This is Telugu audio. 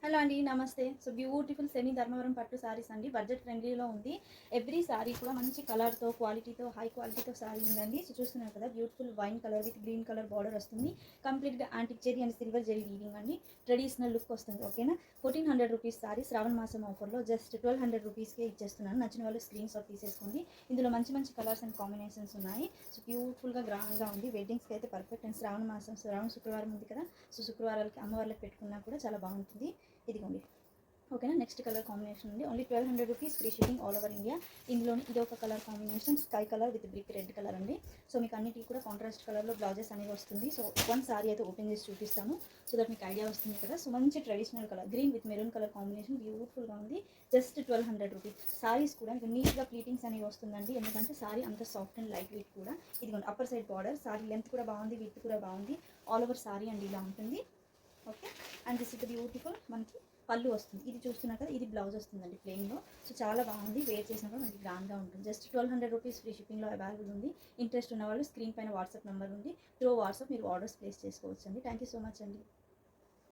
హలో అండి. నమస్తే. సో, బ్యూటిఫుల్ సెమీ ధర్మవరం పట్టు సారీస్ అండి. బడ్జెట్ ఫ్రెండ్లీలో ఉంది. ఎవ్రీ సారీ కూడా మంచి కలర్‌తో, క్వాలిటీతో, హై క్వాలిటీతో సారీ ఉందండి. సో, చూస్తున్నారు కదా! Beautiful wine colour with green colour border వస్తుంది. కంప్లీట్‌గా antique zari and silver zari weaving అండి. ట్రెడిషనల్ లుక్ వస్తుంది. ఓకేనా? 1400 రూపీస్ సారీ శ్రావణ మాసం ఆఫర్‌లో జస్ట్ 1200 రూపీస్‌కే ఇచ్చేస్తున్నాను. నచ్చిన వాళ్ళు స్క్రీన్ షాట్ తీసేసుకోండి. ఇందులో మంచి మంచి కలర్స్ అండ్ కాంబినేషన్స్ ఉన్నాయి. సో, బ్యూటిఫుల్‌గా గ్రాండ్‌గా ఉంది. వెడ్డింగ్స్‌కి అయితే పర్ఫెక్ట్. అండ్ శ్రావణ మాసం, శ్రావణ శుక్రవారం ఉంది కదా! సో, శుక్రవారాలకి అమ్మవార్లకు పెట్టుకున్నా కూడా చాలా బాగుంటుంది. ఇదిగోండి. ఓకేనా. నెక్స్ట్ కలర్ కాంబినేషన్ ఉంది. Only 1200 rupees free shipping all over India. ఇందులోని ఇది ఒక colour combination sky colour with brick red colour అండి. సో మీకు అన్నిటికీ కూడా కాంట్రాస్ట్ కలర్లో బ్లౌజెస్ అనేవి వస్తుంది. సో వన్ సారీ అయితే ఓపెన్ చేసి చూపిస్తాను, సో దట్ మీకు ఐడియా వస్తుంది కదా. సో మంచి traditional colour green with maroon colour combination బ్యూటిఫుల్గా ఉంది. Just 1200 rupees. సారీస్ కూడా మీకు నీట్గా ప్లీటింగ్స్ అనేవి వస్తుందండి, ఎందుకంటే సారీ అంత సాఫ్ట్ అండ్ లైట్ వెయిట్ కూడా. ఇదిగోండి upper side border, sorry length కూడా బాగుంది, విత్ కూడా బాగుంది. ఆల్ ఓవర్ సారీ అండి ఇలా ఉంటుంది. Okay. And this is beautiful మనకి పళ్ళు వస్తుంది. ఇది చూస్తున్నారు కదా, ఇది బ్లౌజ్ వస్తుందండి ప్లెయిన్లో. సో చాలా బాగుంది, వేర్ చేసినప్పుడు మనకి గ్రాండ్గా ఉంటుంది. జస్ట్ 1200 రూపీస్ ఫ్రీ షిప్పింగ్లో అవైలబుల్ ఉంది. ఇంట్రెస్ట్ ఉన్న వాళ్ళు స్క్రీన్ పైన వాట్సాప్ నెంబర్ ఉంది, త్రూ వాట్సాప్ మీరు ఆర్డర్స్ ప్లేస్ చేసుకోవచ్చు అండి. థ్యాంక్ యూ సో మచ్ అండి.